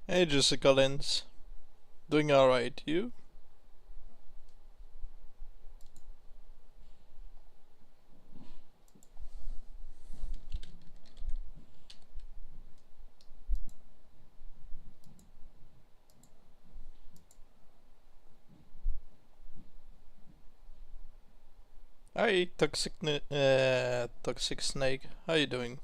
Hey Jessica Lens, doing alright, you? Hi Toxic Snake, how you doing?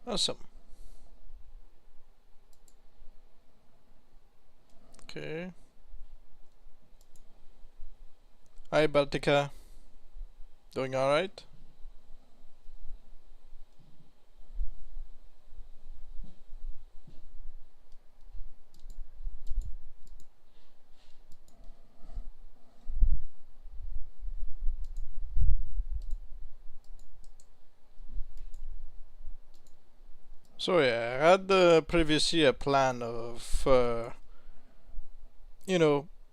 Awesome. Okay. Hi Baltica, doing alright? So yeah, I had the previous year plan of,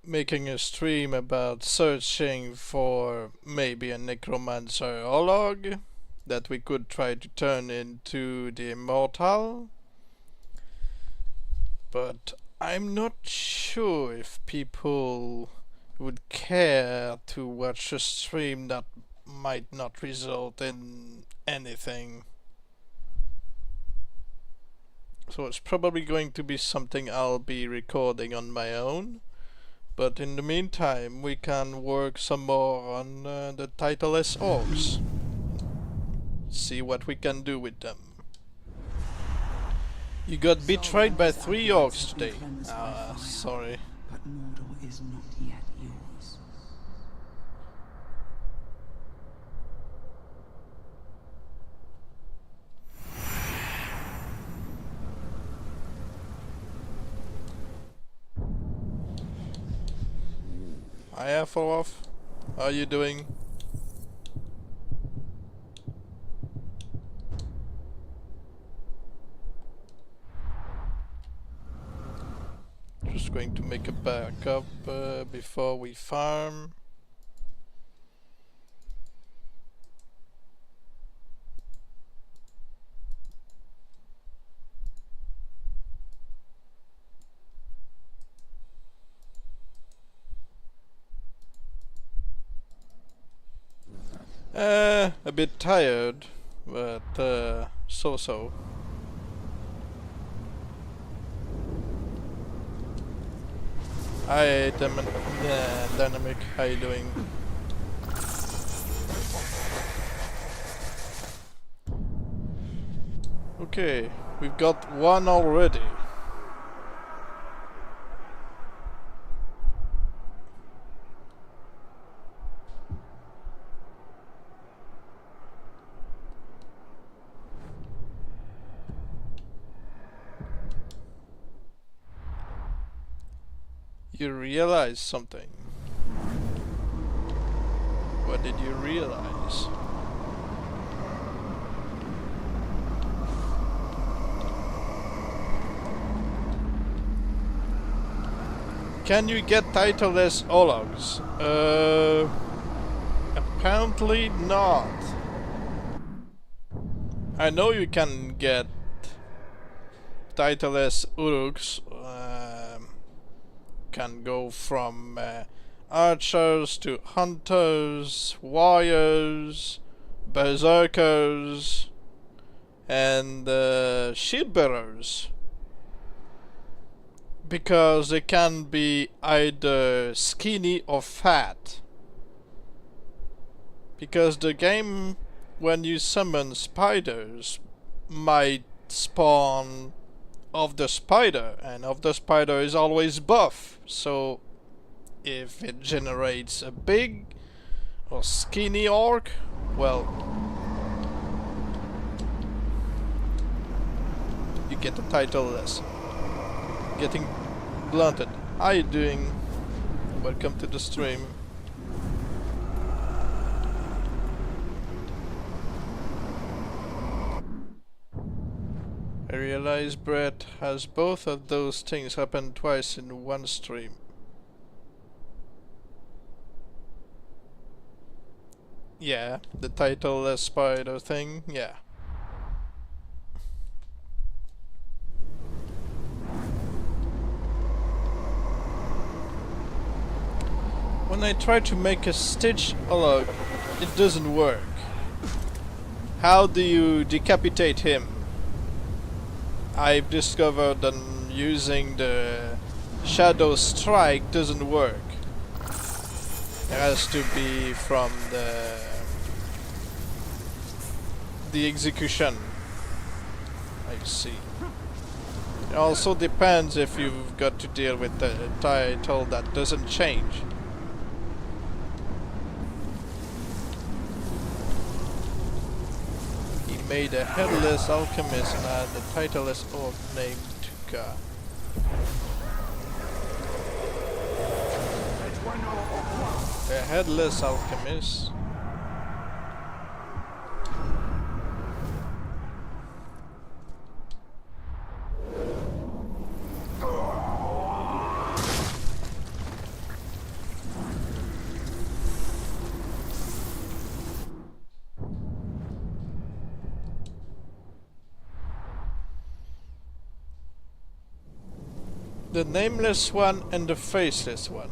making a stream about searching for maybe a necromancer olog that we could try to turn into the immortal. But I'm not sure if people would care to watch a stream that might not result in anything. So it's probably going to be something I'll be recording on my own. But in the meantime, we can work some more on the Titleless orcs. See what we can do with them. You got betrayed by 3 orcs today. Sorry. But Mordor is not yet yours. Hiya, Foroff. How are you doing? Just going to make a backup before we farm. A bit tired, but so-so. Hi, Dynamic, how you doing? Okay, we've got one already. You realize something. What did you realize? Can you get titleless ologs? Apparently not. I know you can get titleless uruks. Can go from archers to hunters, warriors, berserkers, and shield bearers. Because they can be either skinny or fat. Because the game, when you summon spiders, might spawn of the spider, and of the spider is always buff. So if it generates a big or skinny orc, well, you get the titleless. Getting blunted. How you doing? Welcome to the stream. I realize Brett has both of those things happen twice in one stream. Yeah, the titleless spider thing, yeah. When I try to make a stitch log, it doesn't work. How do you decapitate him? I've discovered that using the shadow strike doesn't work. It has to be from the execution. I see. It also depends if you've got to deal with the title that doesn't change. He made a headless alchemist and had a titleless orc named Tuka. A headless alchemist. The nameless one and the faceless one.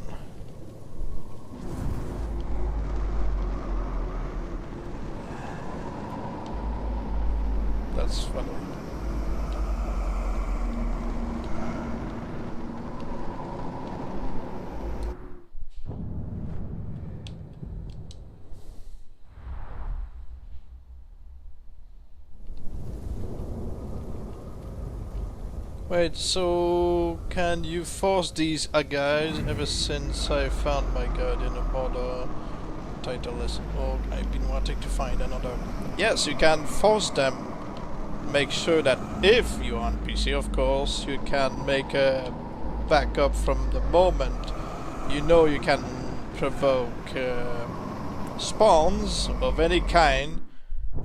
That's funny. Wait, so can you force these guys? Ever since I found my guardian of order, titleless orc, I've been wanting to find another. Yes, you can force them. Make sure that if you're on PC, of course, you can make a backup from the moment you know you can provoke spawns of any kind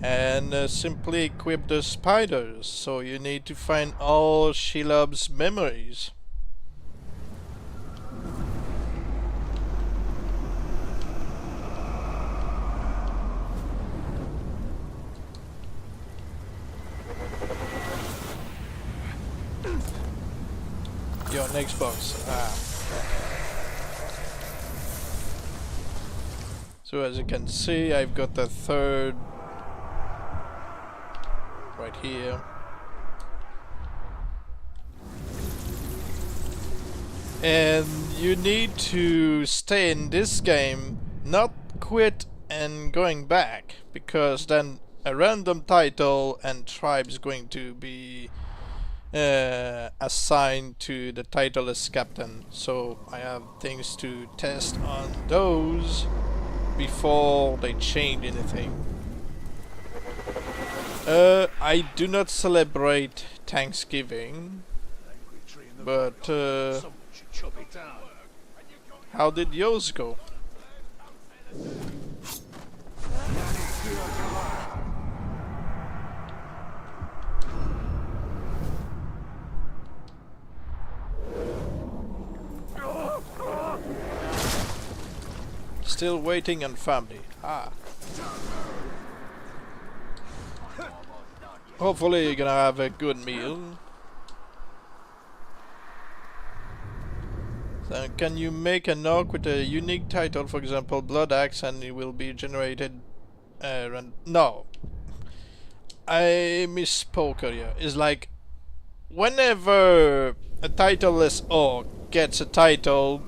and simply equip the spiders. So you need to find all Shelob's memories. You're on Xbox. So as you can see, I've got the third right here. And you need to stay in this game, not quit and going back, because then a random title and tribe's going to be assigned to the titleless captain. So I have things to test on those before they change anything. I do not celebrate Thanksgiving, but how did yours go? Still waiting on family. Hopefully you're gonna have a good meal. So can you make an orc with a unique title, for example Blood Axe, and it will be generated no. I misspoke earlier. It's like whenever a titleless orc gets a title,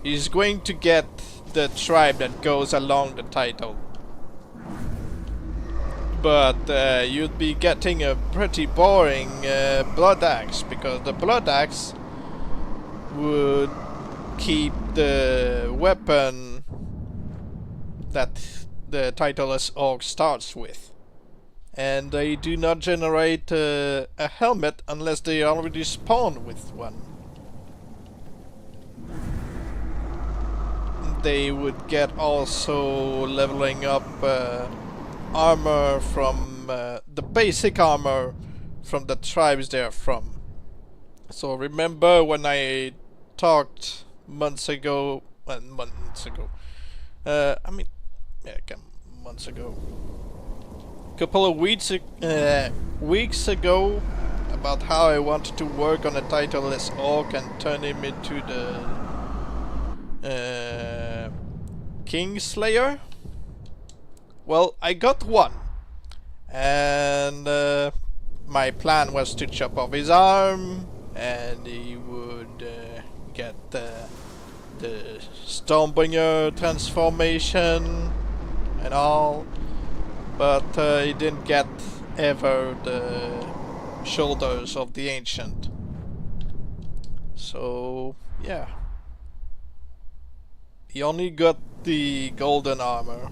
he's going to get the tribe that goes along the title. But you'd be getting a pretty boring Blood Axe, because the Blood Axe would keep the weapon that the titleless orc starts with. And they do not generate a helmet unless they already spawn with one. They would get also leveling up armor from the basic armor from the tribes they are from. So remember when I talked months ago, I mean, yeah, months ago, couple of weeks ago, about how I wanted to work on a titleless orc and turn him into the Kingslayer. Well, I got one, and my plan was to chop off his arm, and he would get the Stormbringer transformation and all, but he didn't get ever the shoulders of the Ancient. So yeah, he only got the golden armor,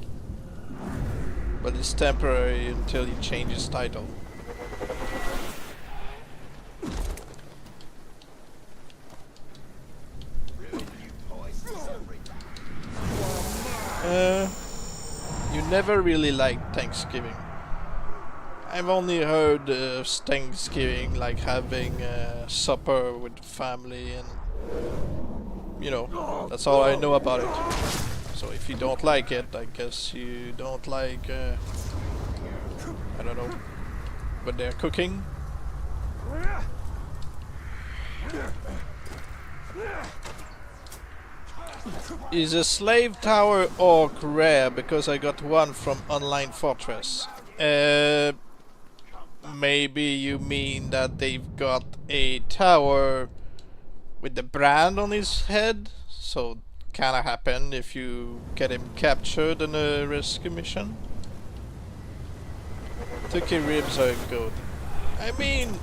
but it's temporary until he changes title. You never really liked Thanksgiving. I've only heard of Thanksgiving like having a supper with family, and you know, that's all I know about it. So if you don't like it, I guess you don't like, I don't know, what they're cooking. Is a slave tower orc rare because I got one from Online Fortress? Maybe you mean that they've got a tower with the brand on his head? So kinda happen if you get him captured in a rescue mission. Turkey ribs are good. I mean,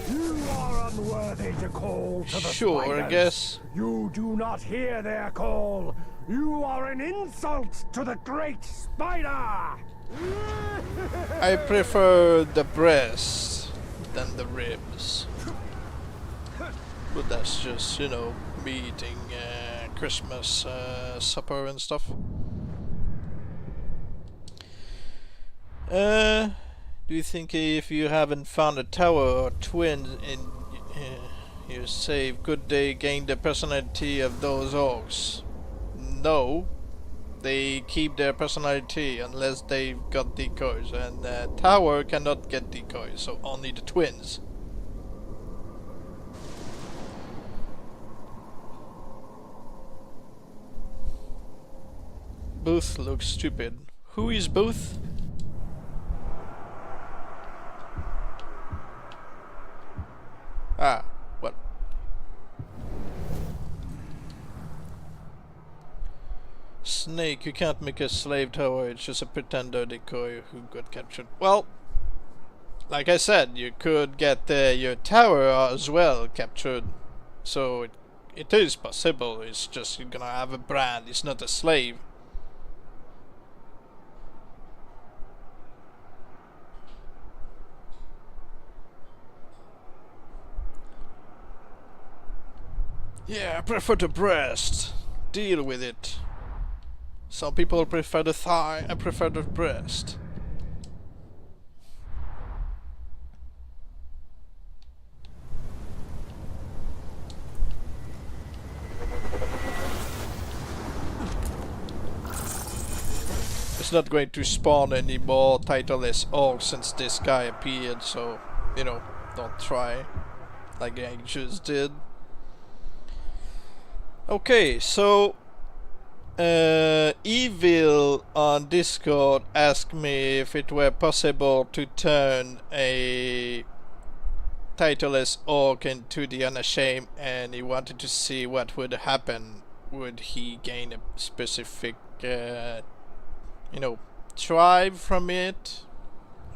You are unworthy to call to the sure, spiders. I guess. You do not hear their call. You are an insult to the great spider. I prefer the breast than the ribs. But that's just, you know, me eating Christmas supper and stuff. Do you think if you haven't found a tower or twins in your save, could they gain the personality of those orcs? No. They keep their personality unless they've got decoys, and the tower cannot get decoys, so only the twins. Booth looks stupid. Who is Booth? Ah, what? Snake, you can't make a slave tower, it's just a pretender decoy who got captured. Well, like I said, you could get your tower as well captured. So it is possible, it's just you're gonna have a brand, it's not a slave. Yeah, I prefer the breast. Deal with it. Some people prefer the thigh, I prefer the breast. It's not going to spawn any more titleless orcs since this guy appeared, so, you know, don't try like I just did. Okay, so Evil on Discord asked me if it were possible to turn a titleless orc into the Unashamed, and he wanted to see what would happen. Would he gain a specific, you know, tribe from it?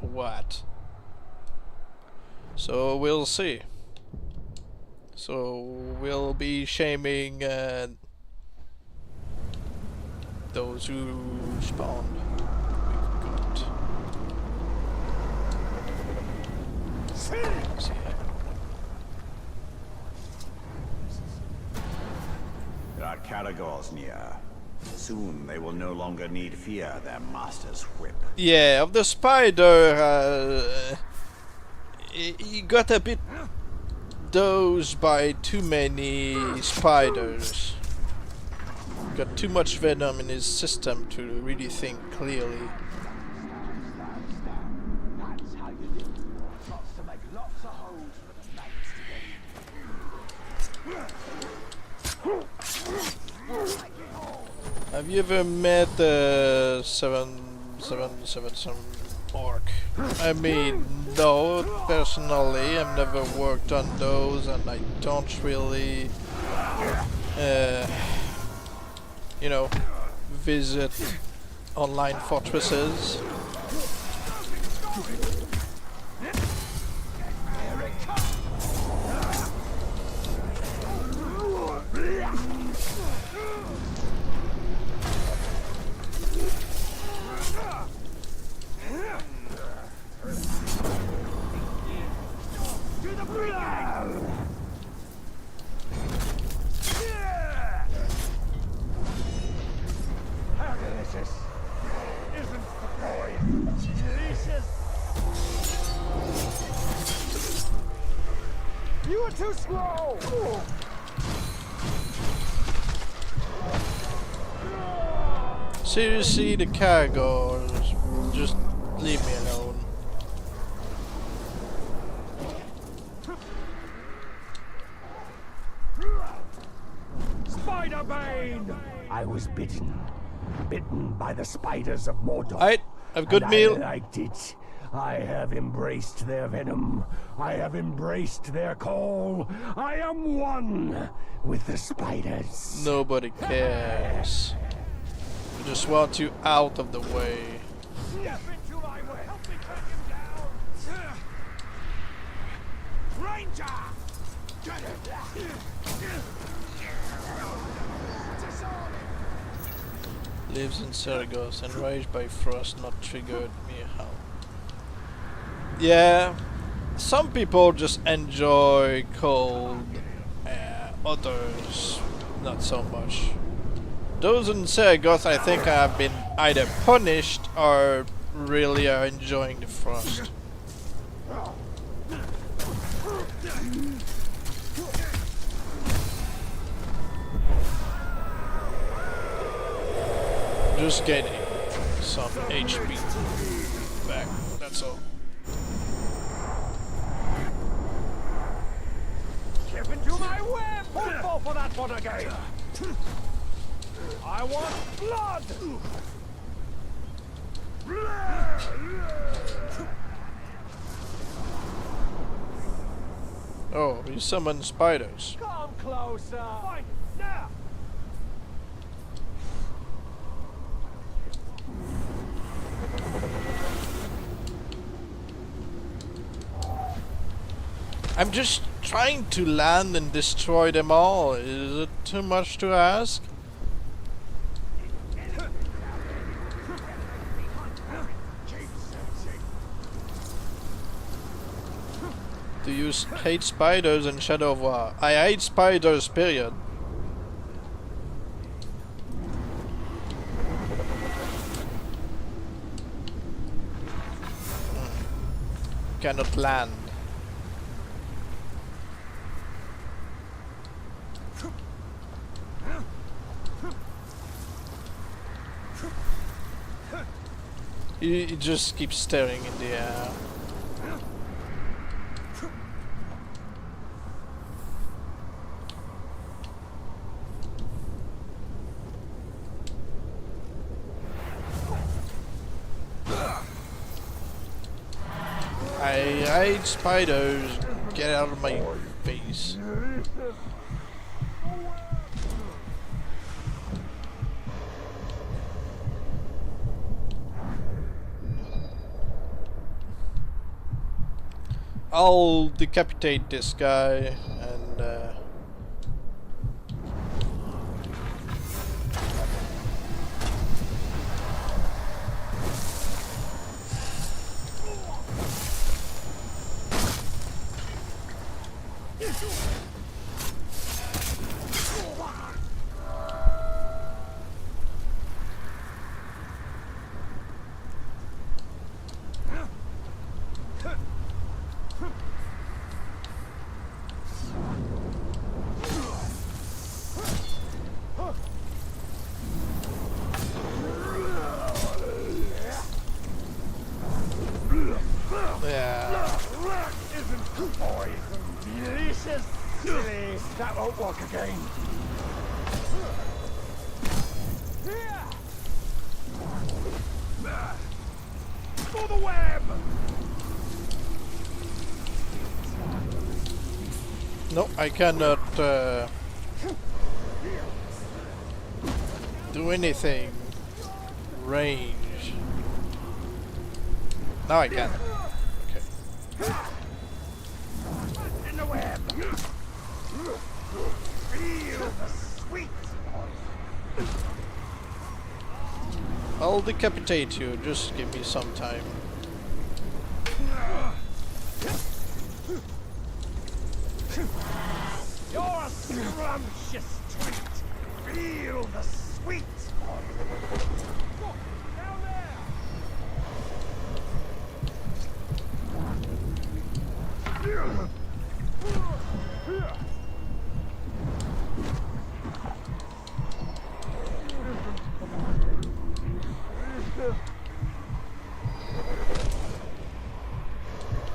Or what? So we'll see. So we'll be shaming those who spawned. We've got. See. Our Caragor's near. Soon they will no longer need fear their master's whip. Yeah, of the spider, he got a bit dosed by too many spiders. Got too much venom in his system to really think clearly. Have you ever met the 777 orc? I mean, no, personally, I've never worked on those, and I don't really, you know, visit online fortresses. How delicious! Isn't the boy delicious? You are too slow! Seriously, the cargoes, just leave me alone. Spider-Bane! I was bitten by the spiders of Mordor. Alright, have a good and meal. I liked it. I have embraced their venom. I have embraced their call. I am one with the spiders. Nobody cares. We just want you out of the way. Step into my way. Help me cut him down. Ranger! Lives in Saragossa, enraged by frost, not triggered me how. Yeah, some people just enjoy cold, others not so much. Those in Saragossa, I think, have been either punished or really are enjoying the frost. Just getting some HP back, that's all. Step into my web! Don't fall for that one again! I want blood! Oh, he summoned spiders. Come closer! Fight now! I'm just trying to land and destroy them all. Is it too much to ask? Do you hate spiders in Shadow of War? I hate spiders, period. Cannot land. He just keeps staring in the air. I hate spiders. Get out of my face. I'll decapitate this guy and Delicious! Silly. That won't work again. For the web! No, I cannot do anything. Range. Now I can. Okay. In the web! Feel the sweet! I'll decapitate you, just give me some time. You're a scrumptious treat! Feel the sweet! Down there!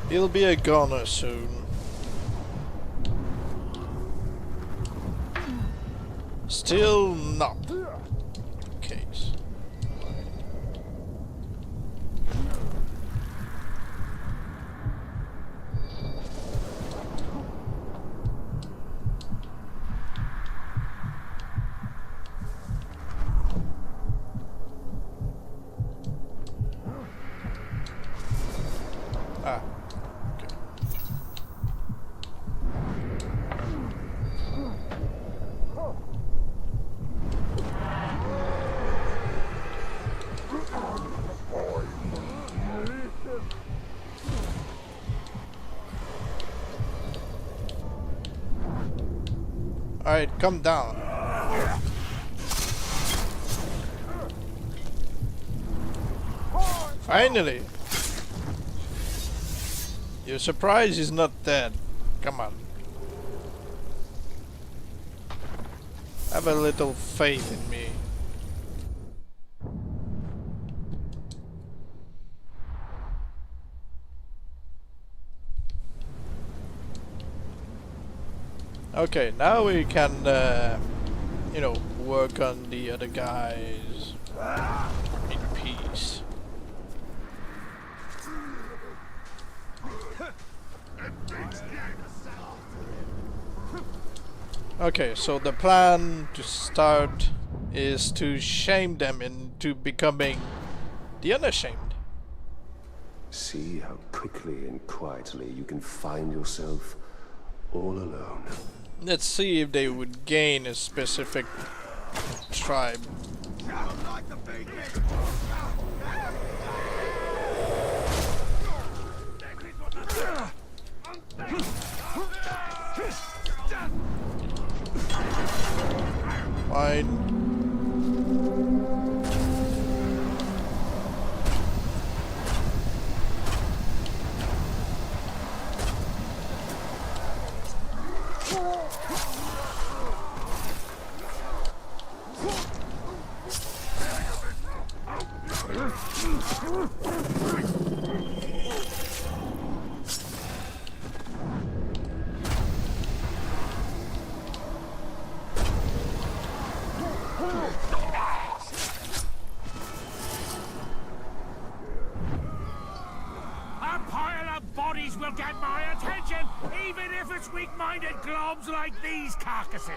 He'll be a goner soon. Still not the case. Ah. Okay. Alright, come down. Finally! You're surprised he's not dead. Come on. Have a little faith in me. Okay, now we can, you know, work on the other guys in peace. Okay, so the plan to start is to shame them into becoming the unashamed. See how quickly and quietly you can find yourself all alone. Let's see if they would gain a specific tribe. Fine. A pile of bodies will get my attention, even if it's weak-minded globs like these carcasses.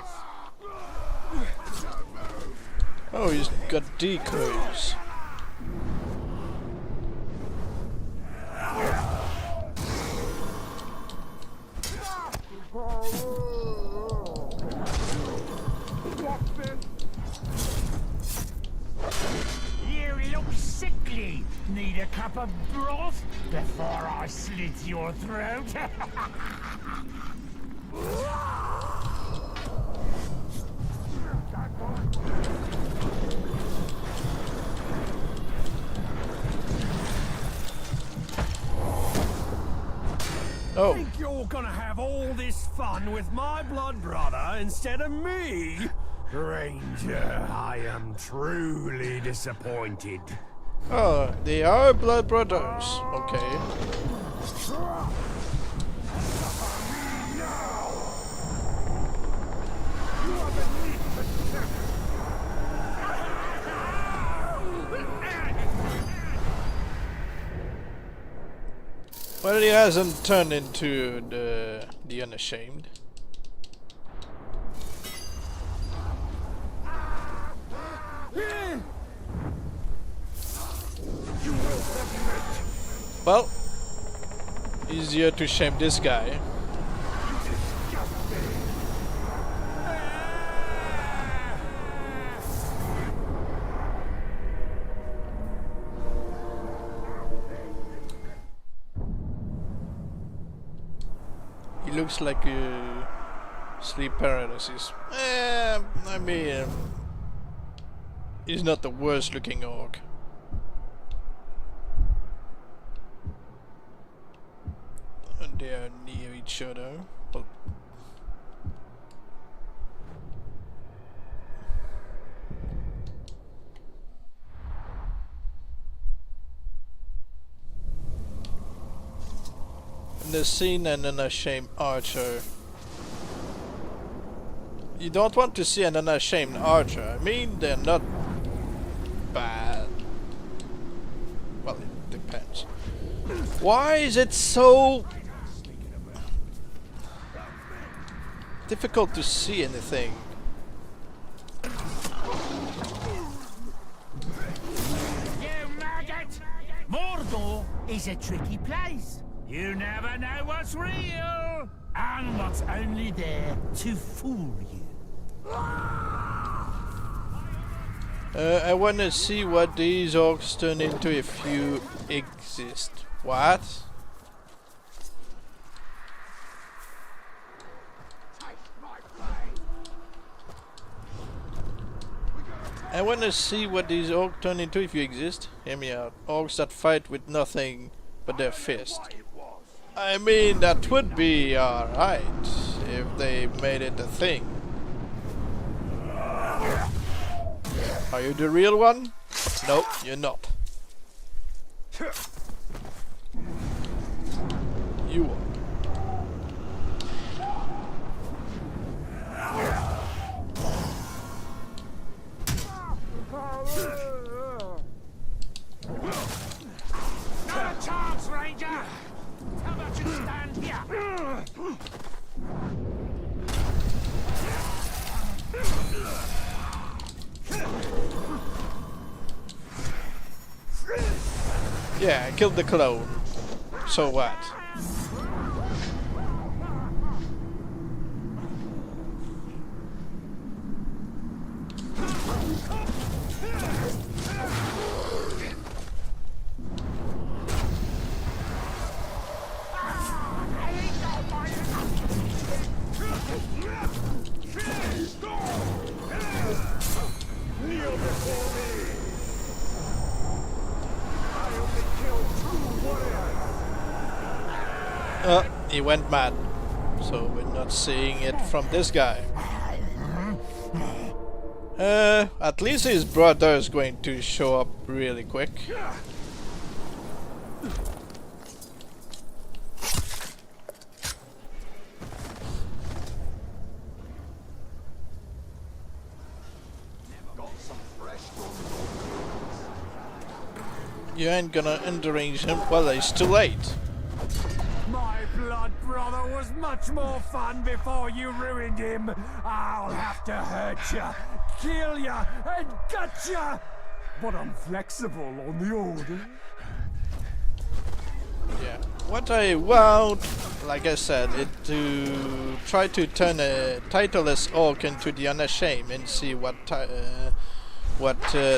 Oh, he's got decoys. You look sickly. Need a cup of broth before I slit your throat? Oh, Think you're gonna have all this fun with my blood brother instead of me? Ranger, I am truly disappointed. oh, they are blood brothers. Okay. Well, he hasn't turned into the Unashamed. Well, easier to shame this guy. He looks like a sleep paralysis. I mean, he's not the worst looking orc. And they are near each other. Well, the scene and an unashamed archer. You don't want to see an unashamed archer. I mean, they're not bad. Well, it depends. Why is it so difficult to see anything? You maggot! Mordor is a tricky place. You never know what's real and what's only there to fool you. I wanna see what these orcs turn into if you exist. What? I wanna see what these orcs turn into if you exist. Hear me out. Orcs that fight with nothing but their fist. I mean, that would be alright if they made it a thing. Are you the real one? Nope, you're not. You are. Not a chance, Ranger! How about you stand here? Yeah, I killed the clone. So what? He went mad, so we're not seeing it from this guy. At least his brother is going to show up really quick. You ain't gonna underrange him. Well, it's too late. My blood brother was much more fun before you ruined him. I'll have to hurt ya, kill ya, and gut ya. But I'm flexible on the order. Yeah. What I want, like I said, is to try to turn a Titleless orc into the Unashamed and see what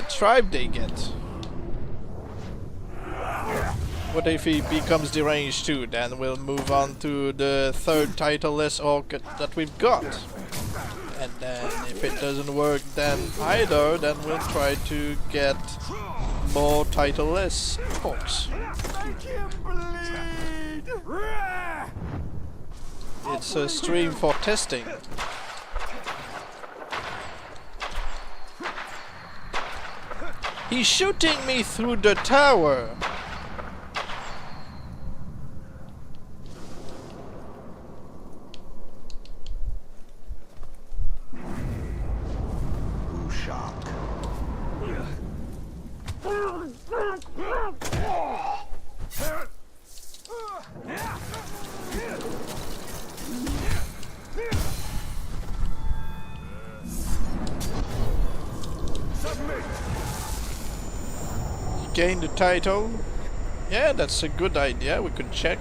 tribe they get. What if he becomes deranged too? Then we'll move on to the third Titleless orc that we've got. And then if it doesn't work then either, then we'll try to get more Titleless orcs. It's a stream for testing. He's shooting me through the tower! gain the title? Yeah, that's a good idea. We could check.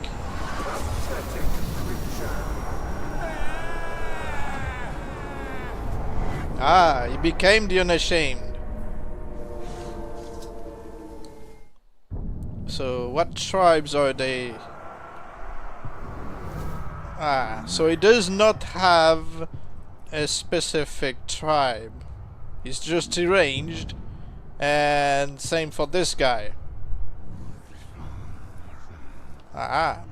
Ah, he became the Unashamed. So, what tribes are they? Ah, so he does not have a specific tribe. He's just deranged. And same for this guy. Ah.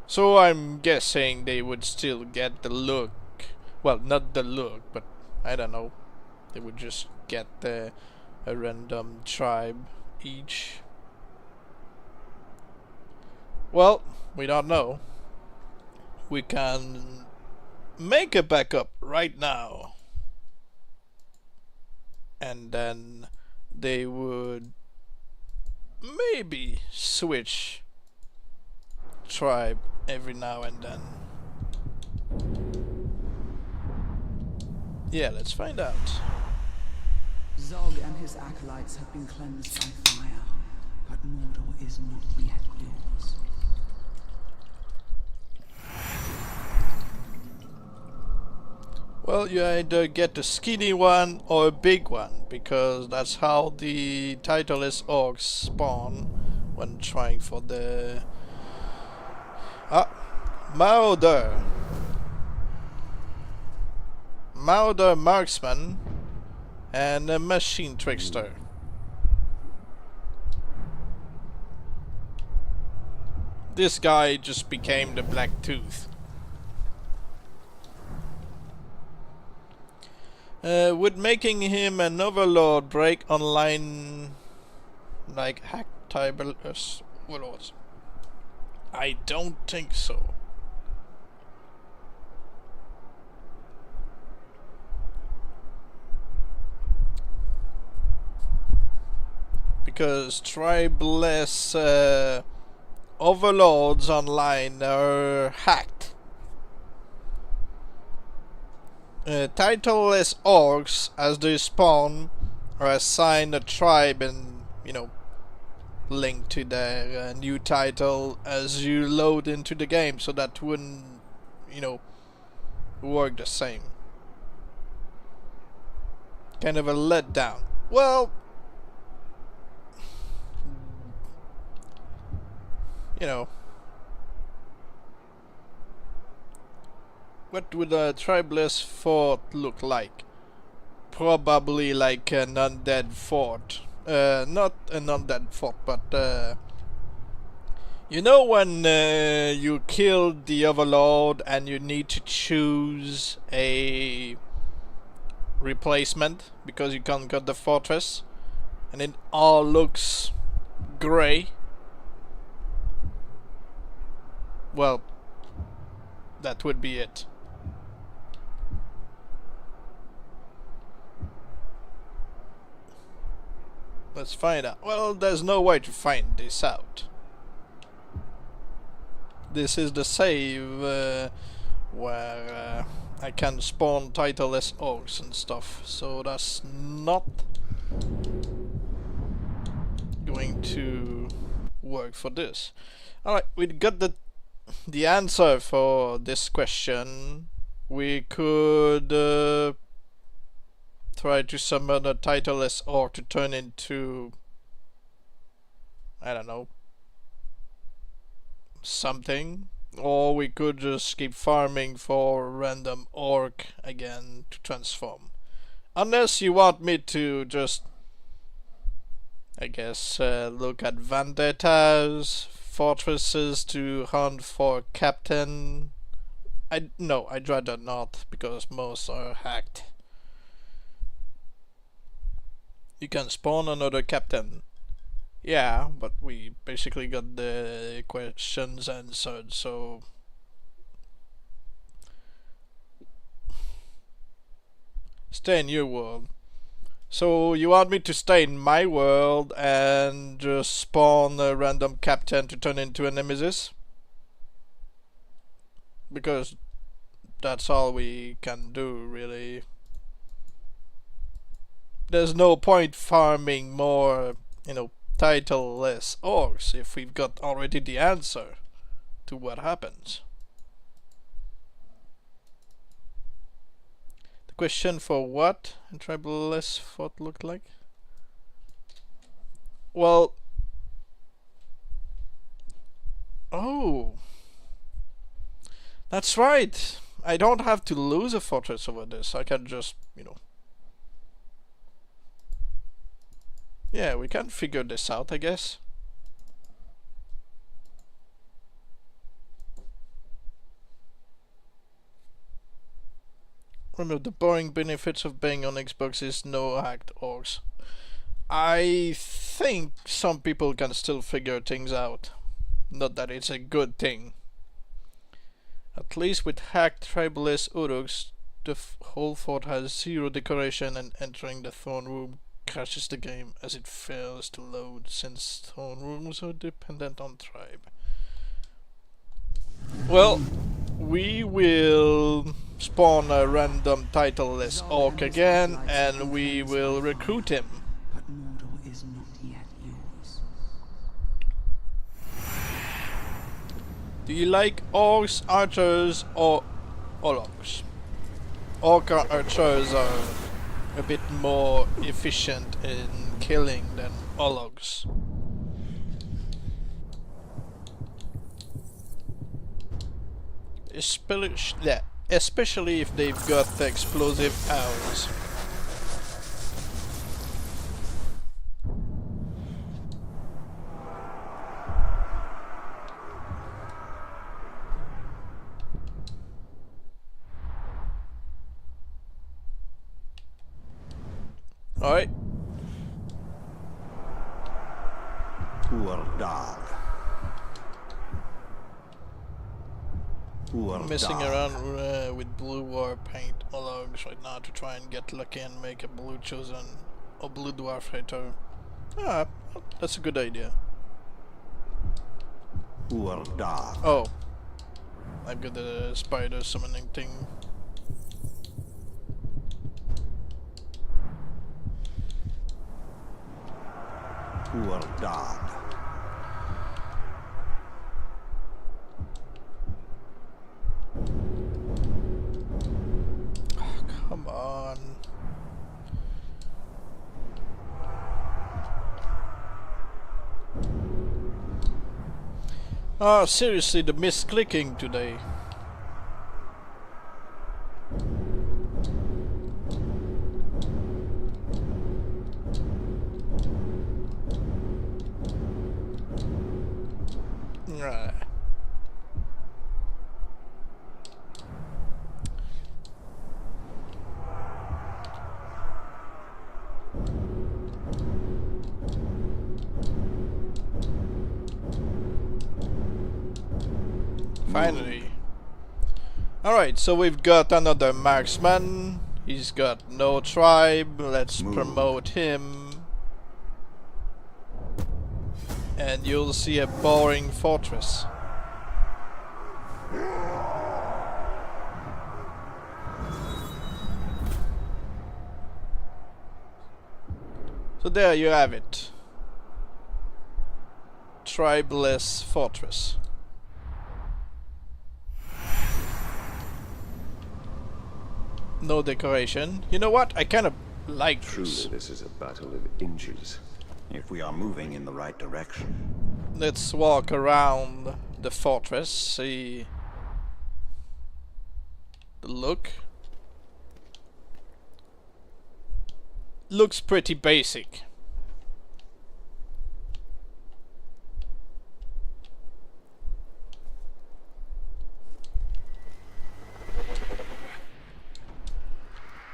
So I'm guessing they would still get the look. Well, not the look, but I don't know. They would just get a random tribe each. Well, we don't know. We can make a backup right now. And then they would maybe switch tribe every now and then. Yeah, let's find out. Zog and his acolytes have been cleansed by fire, but Mordor is not yet yours. Well, you either get a skinny one or a big one, because that's how the Titleless orcs spawn when trying for the... Marauder. Marauder marksman and a machine trickster. This guy just became the Black Tooth. Would making him an overlord break online like hack Titleless overlords? I don't think so. Because tribeless overlords online are hacked. Titleless orcs, as they spawn, are assigned a tribe and, you know, linked to their new title as you load into the game, so that wouldn't, you know, work the same. Kind of a letdown. Well, you know, what would a tribeless fort look like? Probably like an undead fort. Not an undead fort, but you know when you killed the overlord and you need to choose a replacement because you conquered the fortress and it all looks grey? Well, that would be it. Let's find out. Well, there's no way to find this out. This is the save where I can spawn titleless orcs and stuff, so that's not going to work for this. Alright, we got the answer for this question. We could try to summon a titleless orc to turn into, I don't know, something, or we could just keep farming for random orc again to transform. Unless you want me to just, I guess, look at vendettas, fortresses to hunt for captain. No, I'd rather not, because most are hacked. You can spawn another captain. Yeah, but we basically got the questions answered, so... Stay in your world. So you want me to stay in my world and just spawn a random captain to turn into a Nemesis? Because that's all we can do, really. There's no point farming more, you know, titleless orcs if we've got already the answer to what happens. The question for what in Titleless what looked like? Well, oh, that's right. I don't have to lose a fortress over this. I can just, you know. Yeah, we can figure this out, I guess. Remember, the boring benefits of being on Xbox is no hacked orcs. I think some people can still figure things out. Not that it's a good thing. At least with hacked tribeless Uruks, the whole fort has zero decoration, and entering the throne room crashes the game as it fails to load, since throne rooms are dependent on tribe. Well, we will spawn a random titleless orc again, and we will recruit him. But Mordor is not yet yours. Do you like orcs, archers, or orcs? Orc archers are a bit more efficient in killing than orcs. Especially if they've got the explosive arrows. Alright. Poor dog. Poor Messing dog. around with blue war paint logs right now to try and get lucky and make a blue chosen or blue dwarf hater. Ah, that's a good idea. Poor dog. Oh, I've got the spider summoning thing. Poor dog. Come on. Oh, seriously, the misclicking today. Nah. Finally. Alright, so we've got another marksman. He's got no tribe. Let's promote him. And you'll see a boring fortress. So there you have it. Tribeless fortress. No decoration. You know what? I kind of like Truly, this. this is a battle of inches. If we are moving in the right direction. Let's walk around the fortress, see the look. Looks pretty basic.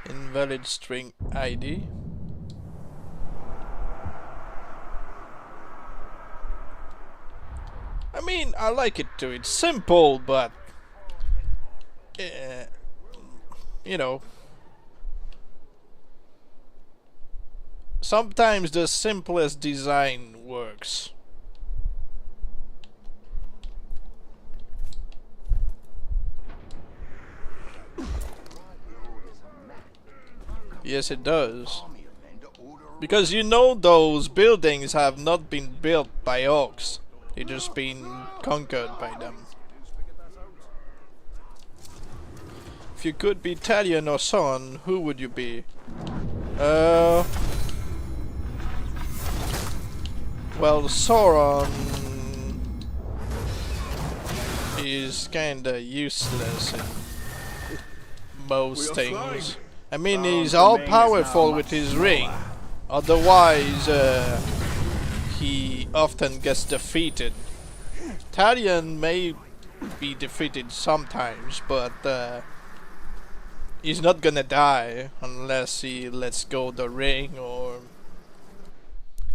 Invalid string ID. I mean, I like it too. It's simple, but you know, Sometimes the simplest design works. Yes, it does. Because you know those buildings have not been built by orcs. They've just been conquered by them. If you could be Italian or so on, who would you be? Well, Sauron is kinda useless in most things. I mean, he's all powerful with his ring. Otherwise, he often gets defeated. Talion may be defeated sometimes, but he's not gonna die unless he lets go the ring or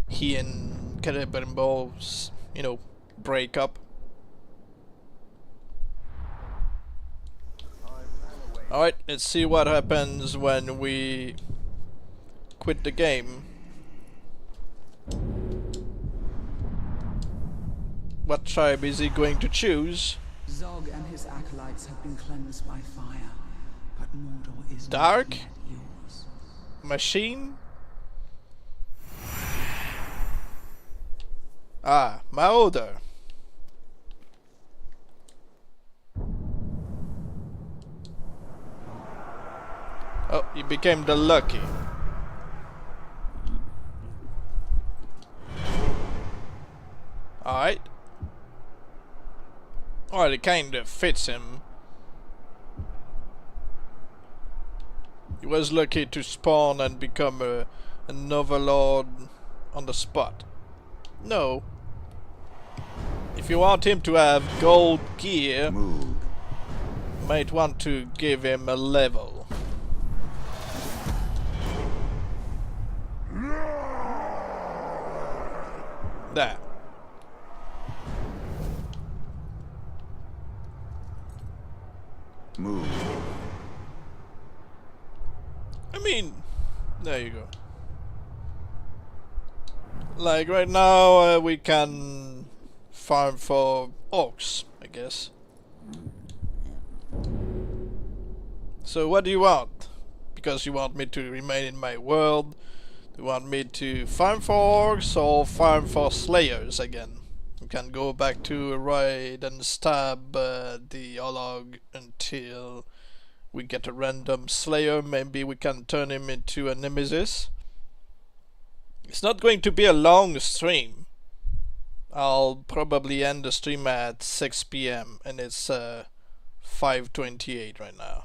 he and Celebrimbor, you know, break up. Alright, let's see what happens when we quit the game. What tribe is he going to choose? Zog and his acolytes have been cleansed by fire, but Mordor is Dark? not yet yours. Machine? Ah, Maoder. Oh, you became the lucky. Alright. Well, it kinda fits him. He was lucky to spawn and become an overlord on the spot. No. If you want him to have gold gear, you might want to give him a level. There. Move. I mean, there you go. Like right now, we can farm for orcs, I guess. So what do you want? Because you want me to remain in my world? Do you want me to farm for orcs or farm for slayers again? We can go back to raid and stab the Olog until we get a random slayer. Maybe we can turn him into a Nemesis. It's not going to be a long stream. I'll probably end the stream at 6 PM and it's 5:28 right now.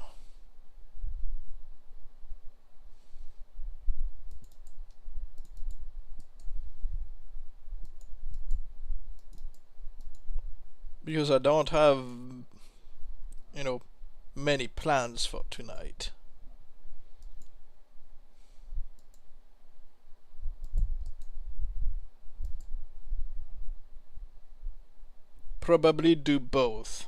Because I don't have, you know, many plans for tonight. Probably do both.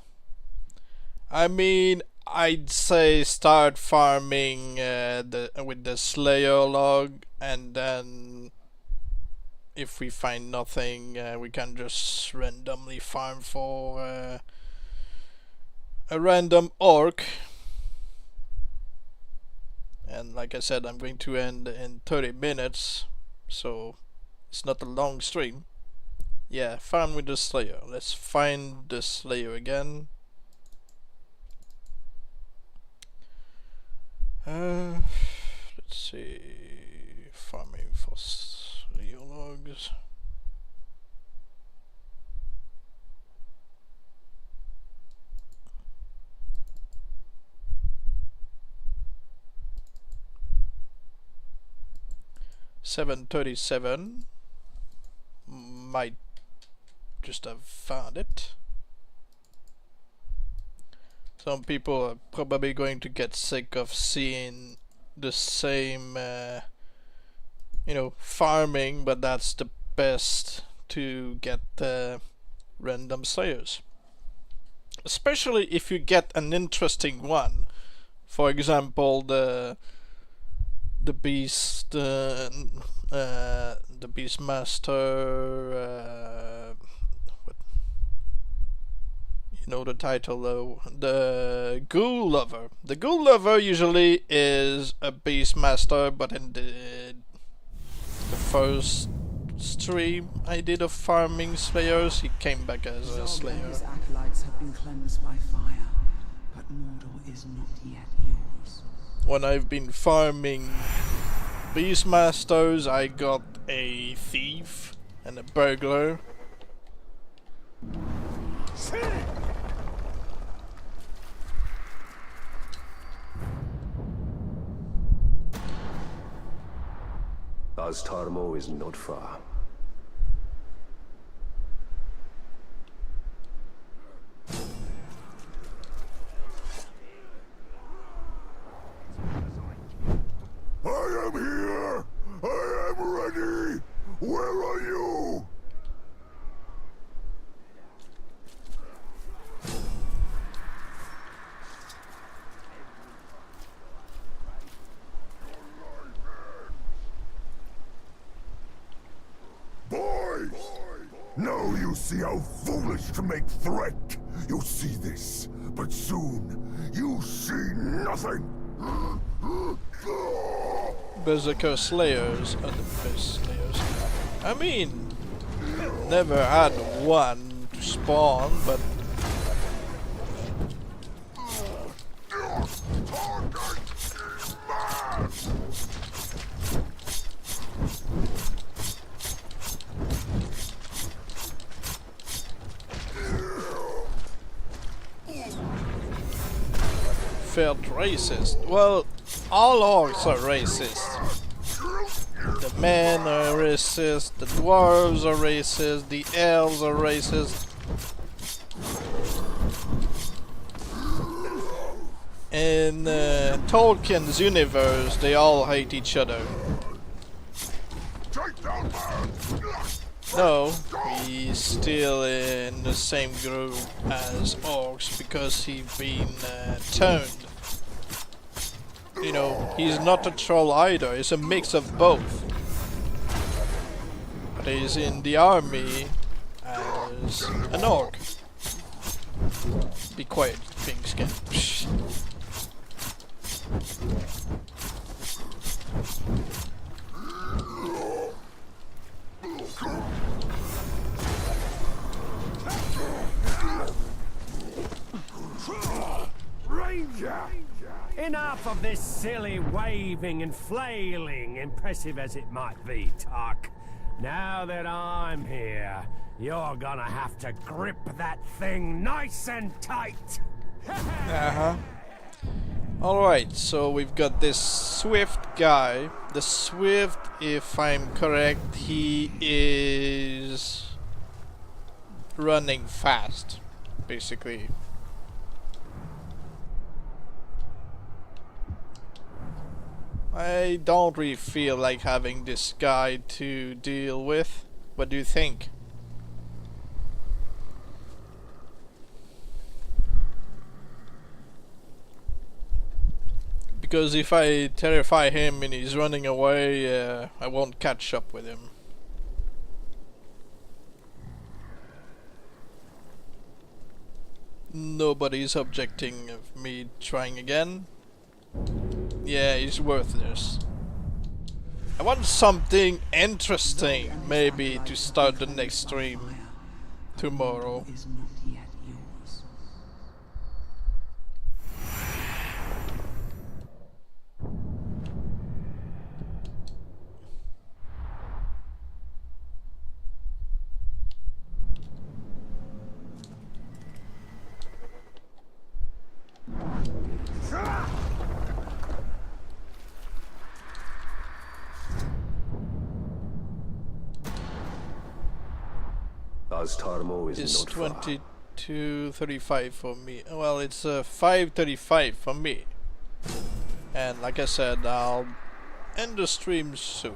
I mean, I'd say start farming with the Slayer log, and then if we find nothing, we can just randomly farm for a random orc. And like I said, I'm going to end in 30 minutes, so it's not a long stream. Yeah, farm with the Slayer. Let's find the Slayer again. Let's see, farming for Slayer logs. $7.37. Might just have found it. Some people are probably going to get sick of seeing the same, you know, farming, but that's the best to get random slayers. Especially if you get an interesting one. For example, the the beast, the Beastmaster. What? You know the title though. The Ghoul Lover. The Ghoul Lover usually is a Beastmaster, but in the first stream I did of farming Slayers, he came back as a Zog and Slayer. his acolytes have been cleansed by fire, but Mordor is not yet yours. When I've been farming Beastmasters, I got a thief and a burglar. Aztarmo is not far. I am here! I am ready! Where are you? Boys! Now you see how foolish to make threat. You see this, but soon you see nothing. Berserker Slayers are the best Slayers. I mean, never had one to spawn, but felt racist. Well, all orcs are racist. The men are racist, the dwarves are racist, the elves are racist. In Tolkien's universe, they all hate each other. No, he's still in the same group as orcs because he's been turned. You know, he's not a troll either, he's a mix of both. But he's in the army as an orc. Be quiet, Pingskin. Ranger! Enough of this silly waving and flailing, impressive as it might be, Tuck. Now that I'm here, you're gonna have to grip that thing nice and tight. Uh-huh. Alright, so we've got this Swift guy. The Swift, if I'm correct, he is running fast, basically. I don't really feel like having this guy to deal with. What do you think? Because if I terrify him and he's running away, I won't catch up with him. Nobody's objecting of me trying again. Yeah, he's worthless. I want something interesting, maybe, to start the next stream tomorrow. Is not yet yours. Aztarmo is It's not far. 22:35 for me. Well, it's 5:35 for me. And like I said, I'll end the stream soon.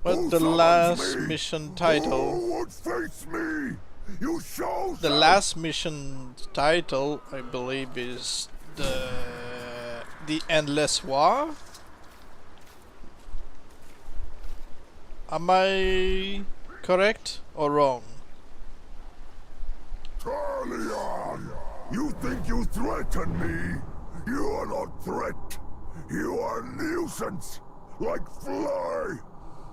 But the last mission title... Who would face me? You shall The last mission title, I believe, is the Endless War. Am I correct or wrong? Talion! You think you threaten me? You are not threat. You are nuisance. Like fly.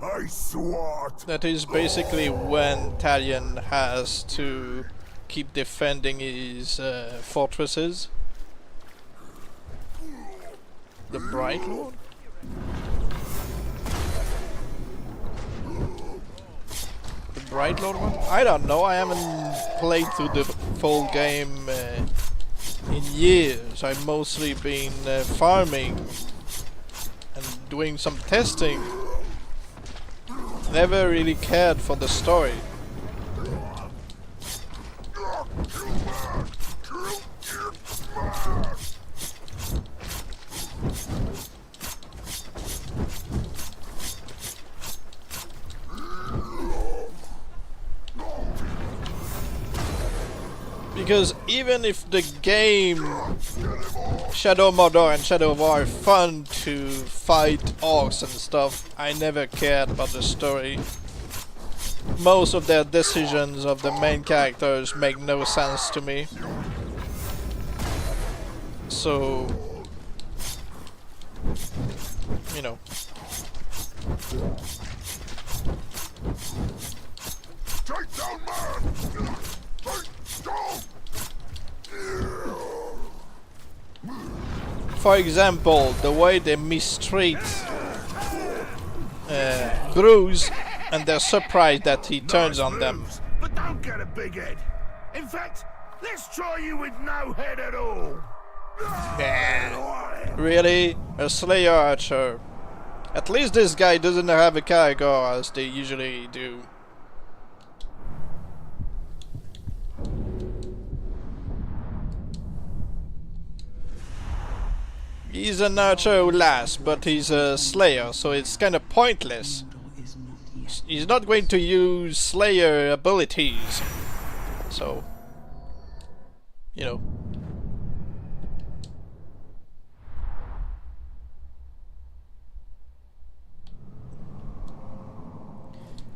I swat. That is basically when Talion has to keep defending his fortresses. The Bright Lord? The Bright Lord one? I don't know, I haven't played through the full game in years. I've mostly been farming and doing some testing. Never really cared for the story. Because even if the game Shadow Mordor and Shadow of War are fun to fight orcs and stuff, I never cared about the story. Most of their decisions of the main characters make no sense to me. So, you know. Take down man! Take down! For example, the way they mistreat Bruce, and they're surprised that he turns on them. But don't get a big head. In fact, let's try you with no head at all. Really? A Slayer Archer? At least this guy doesn't have a character as they usually do. He's an archer who lasts, but he's a slayer, so it's kind of pointless. He's not going to use slayer abilities. So, you know.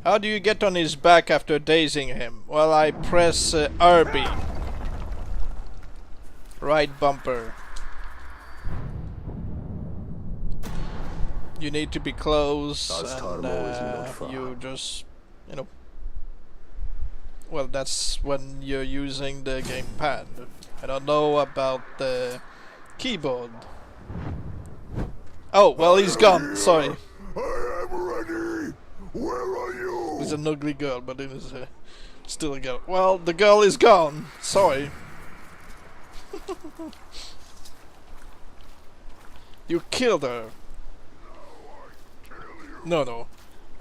How do you get on his back after dazing him? Well, I press RB. Right bumper. You need to be close, and you just, you know. Well, that's when you're using the gamepad. I don't know about the keyboard. Oh, well, he's gone. Sorry. I am ready. Where are you? He's an ugly girl, but it is still a girl. Well, the girl is gone. Sorry. You killed her. No.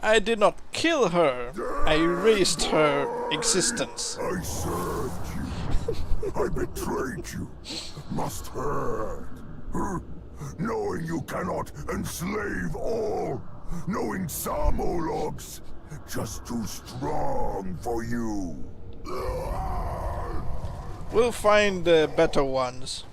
I did not kill her. I erased her existence. I served you. I betrayed you. Must hurt. Knowing you cannot enslave all. Knowing some Ologs just too strong for you. We'll find better ones.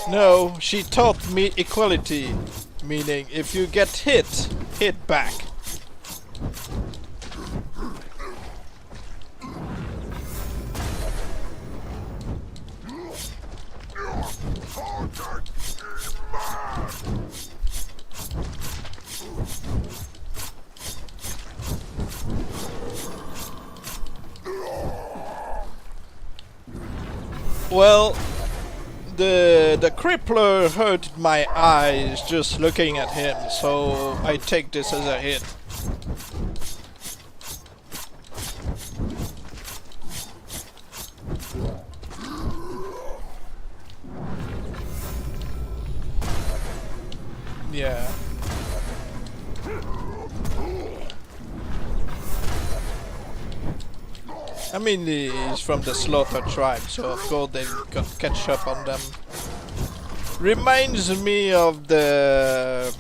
No, she taught me equality, meaning if you get hit, hit back. Well, the crippler hurt my eyes just looking at him, so I take this as a hit. Yeah. I mean, he's from the Slaughter tribe, so of course they've got catch up on them. Reminds me of the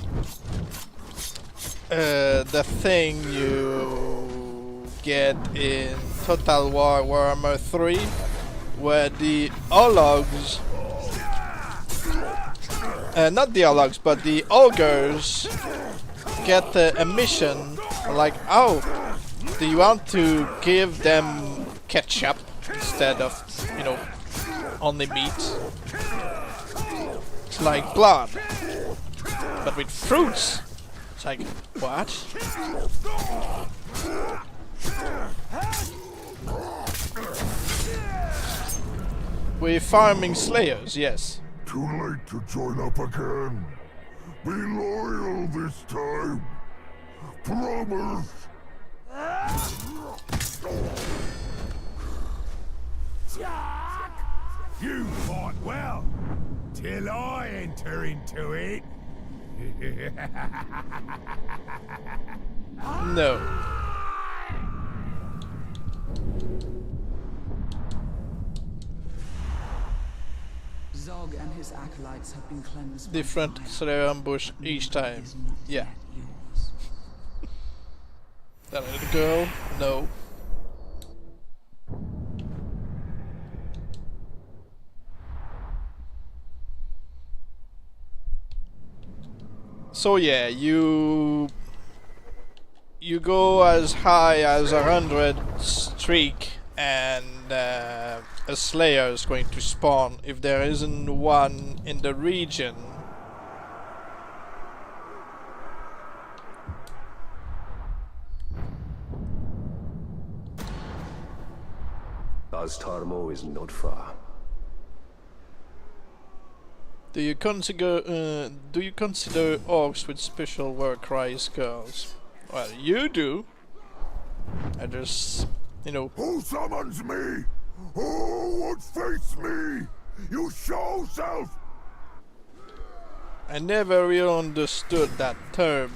the thing you get in Total War Warhammer 3, where the Ologs, not the Ologs, but the Ogres get a mission like, oh, do you want to give them ketchup instead of, you know, only meat? It's like blood, but with fruits. It's like, what? We're farming slayers, yes. Too late to join up again. Be loyal this time. Promise. Jack! You fought well, till I enter into it. No. Zog and his acolytes have been cleansed. Different by fire, Slayer ambush but each Mordor time. is not Yeah. yet yours. That little girl? No. So yeah, you go as high as 100 streak, and a Slayer is going to spawn if there isn't one in the region. Astarmo is not far. Do you consider orcs with special war cries girls? Well, you do. I just, you know. Who summons me? Who would face me? You show self. I never really understood that term.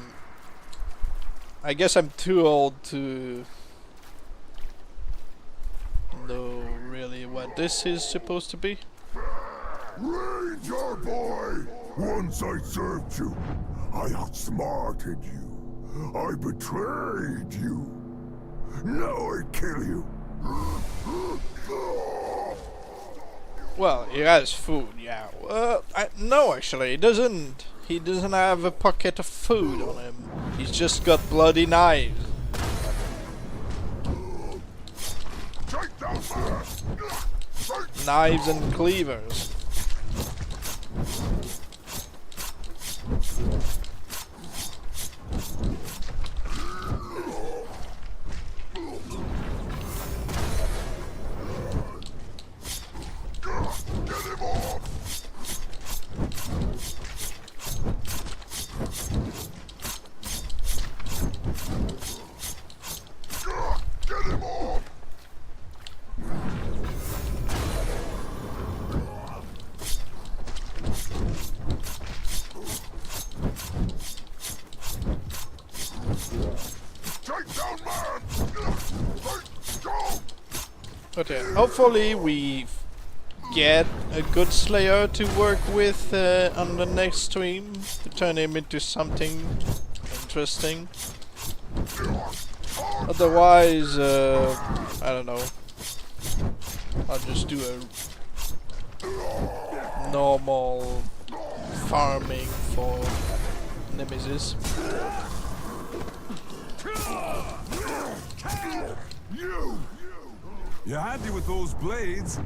I guess I'm too old to know really what this is supposed to be. Ranger boy! Once I served you. I outsmarted you. I betrayed you. Now I kill you. Well, he has food, yeah. No, actually, he doesn't. He doesn't have a pocket of food on him. He's just got bloody knives. Knives and cleavers. Okay, hopefully we get a good Slayer to work with on the next stream to turn him into something interesting. Otherwise, I don't know. I'll just do a normal farming for Nemesis. You're handy with those blades.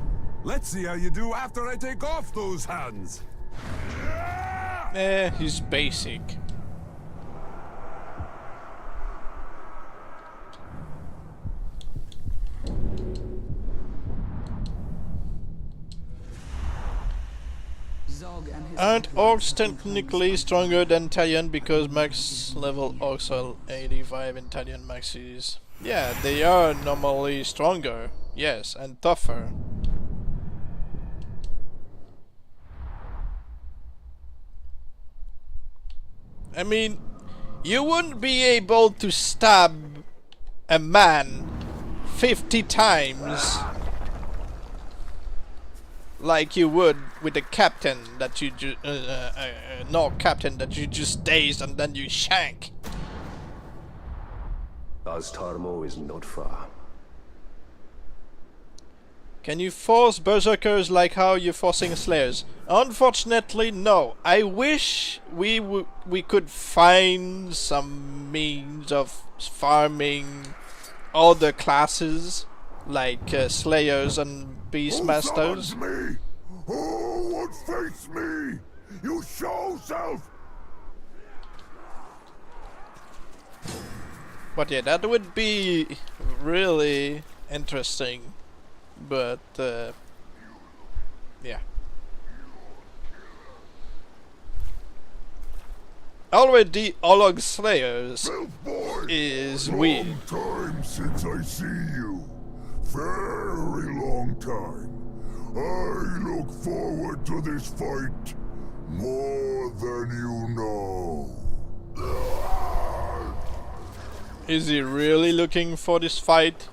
Let's see how you do after I take off those hands. He's basic. Aren't orcs technically stronger than Italian because max level orcs are 85 and Italian max is? Yeah, they are normally stronger, yes, and tougher. I mean, you wouldn't be able to stab a man 50 times like you would with a captain that you captain that you just dazed and then you shank. Astarmo is not far. Can you force berserkers like how you're forcing slayers? Unfortunately, no. I wish we could find some means of farming other classes like slayers and beastmasters. Me? Who would face me? You show self! But yeah, that would be really interesting. But yeah. Already Olog Slayers is weird. Long time since I see you. Very long time. I look forward to this fight more than you know. Is he really looking for this fight?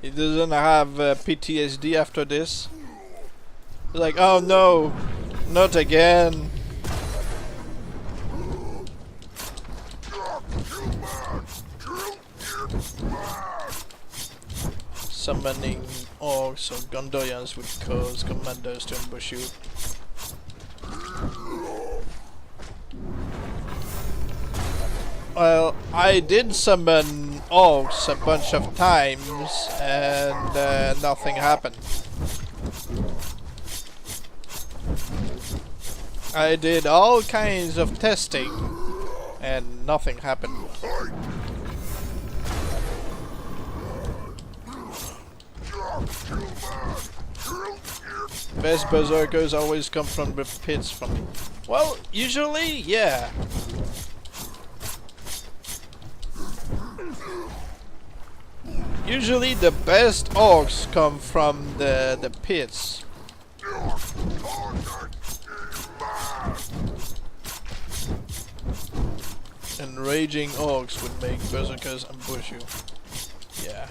He doesn't have PTSD after this. He's like, oh no, not again. Summoning orcs or Gondorians would cause commanders to ambush you. Well, I did summon orcs a bunch of times and nothing happened. I did all kinds of testing and nothing happened. Best berserkers always come from the pits from me. Well, usually, yeah. Usually the best orcs come from the pits. And raging orcs would make berserkers ambush you. Yeah.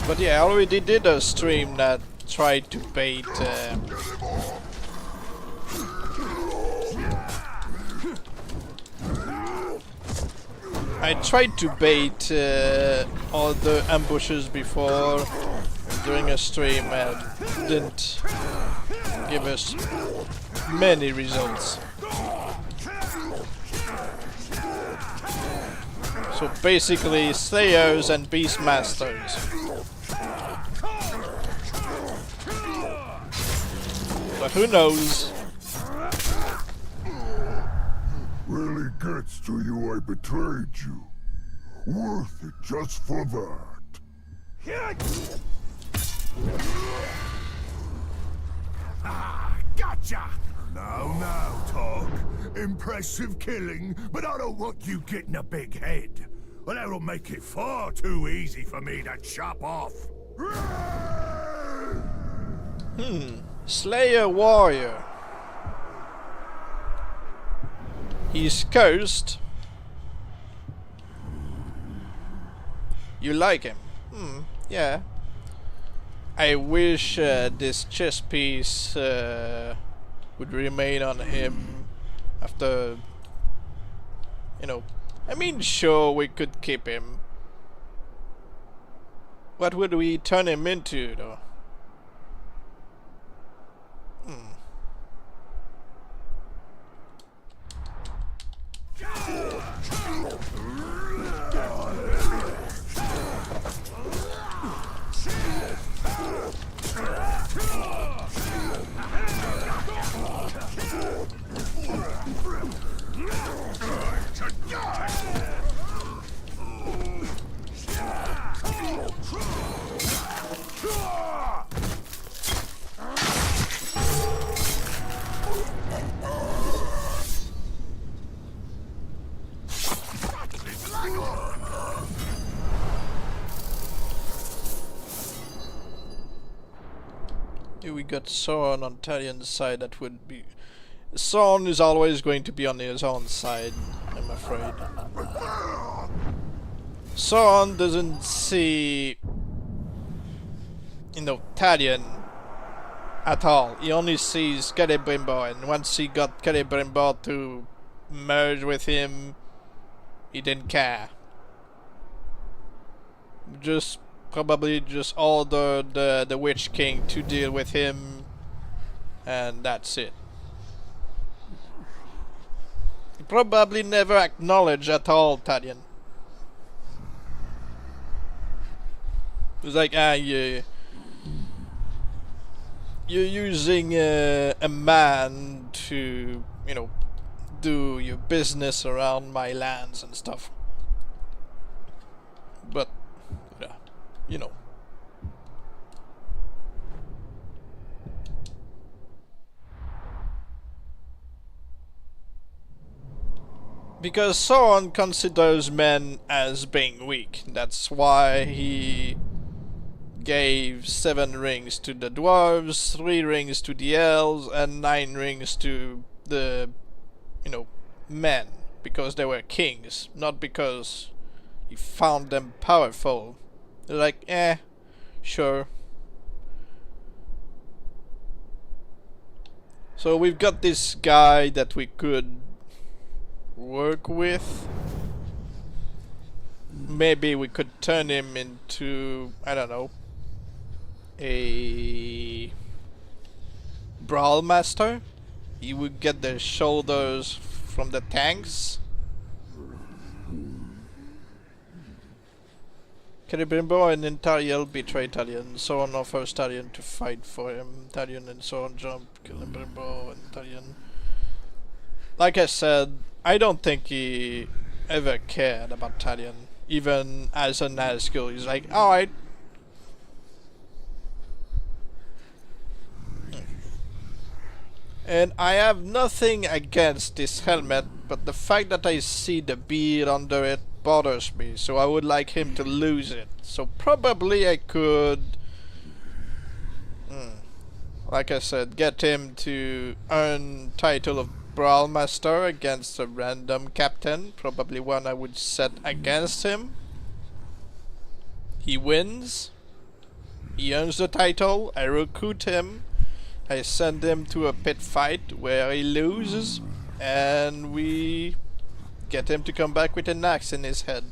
But yeah, I already did a stream that tried to bait I tried to bait all the ambushes before during a stream and didn't give us many results. So basically Slayers and Beastmasters. But who knows? Really gets to you I betrayed you. Worth it just for that. Ah, gotcha! No, Tog. Impressive killing, but I don't want you getting a big head. Well, that'll make it far too easy for me to chop off. Slayer Warrior. He's cursed. You like him? Yeah. I wish this chess piece would remain on him after, you know, I mean, sure, we could keep him. What would we turn him into, though? Here we got Sauron on Talion's side. That would be... Sauron is always going to be on his own side, I'm afraid. Sauron doesn't see, you know, Talion at all. He only sees Celebrimbor, and once he got Celebrimbor to merge with him, He didn't care. Just probably just ordered the Witch King to deal with him, and that's it. He probably never acknowledged at all Talion. It was like, you're using a man to, you know, do your business around my lands and stuff. But, yeah, you know. Because Sauron considers men as being weak. That's why he gave 7 rings to the dwarves, 3 rings to the elves, and 9 rings to the, you know, men. Because they were kings, not because he found them powerful. They're like, sure. So we've got this guy that we could work with. Maybe we could turn him into, I don't know, a brawl master. He would get the shoulders from the tanks. Celebrimbor and Talion betray Talion. Sauron offers Talion to fight for him. Talion and Sauron jump. Celebrimbor and Talion. Like I said, I don't think he ever cared about Talion. Even as a Nazgul, he's like, alright. And I have nothing against this helmet, but the fact that I see the beard under it bothers me, so I would like him to lose it. So probably I could, like I said, get him to earn title of Brawl Master against a random captain, probably one I would set against him. He wins, he earns the title, I recruit him, I send him to a pit fight where he loses, and we get him to come back with an axe in his head.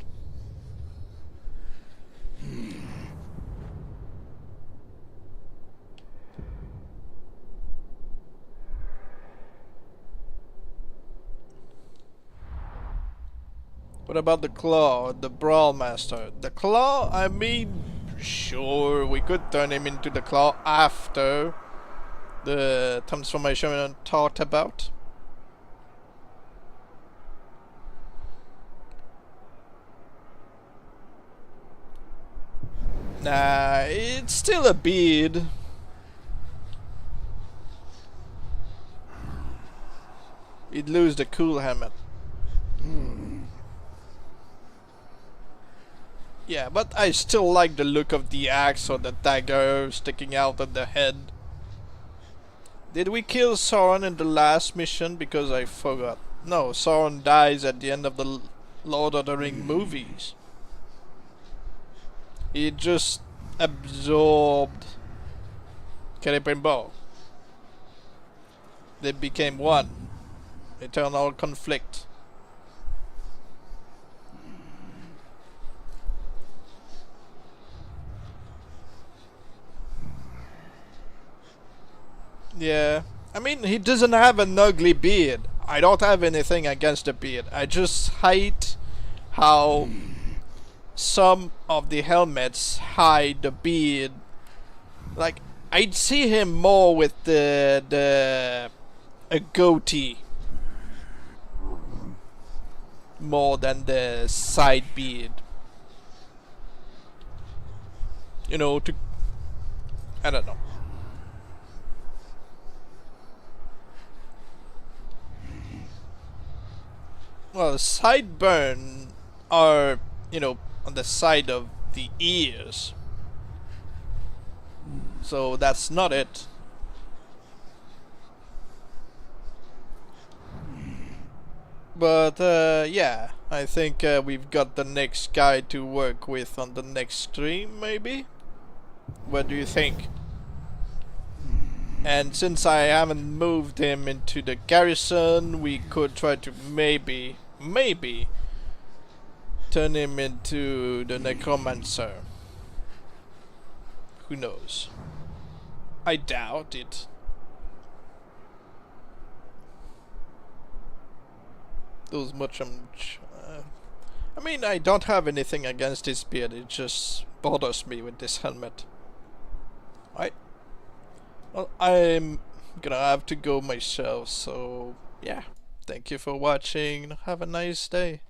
What about the Claw, the Brawl Master? The Claw, I mean, sure, we could turn him into the Claw after the transformation we talked about. Nah, it's still a beard. He'd lose the cool helmet. Yeah, but I still like the look of the axe or the dagger sticking out of the head. Did we kill Sauron in the last mission? Because I forgot. No, Sauron dies at the end of the Lord of the Ring movies. He just absorbed Celebrimbor. They became one. Eternal conflict. Yeah, I mean, he doesn't have an ugly beard. I don't have anything against the beard. I just hate how some of the helmets hide the beard. Like, I'd see him more with a goatee more than the side beard. You know, I don't know. Well, sideburn are, you know, on the side of the ears. So that's not it. But yeah, I think we've got the next guy to work with on the next stream, maybe? What do you think? And since I haven't moved him into the garrison, we could try to maybe turn him into the necromancer. Who knows? I doubt it. Those much. I mean, I don't have anything against his beard. It just bothers me with this helmet. Right. Well, I'm gonna have to go myself. So yeah. Thank you for watching. Have a nice day.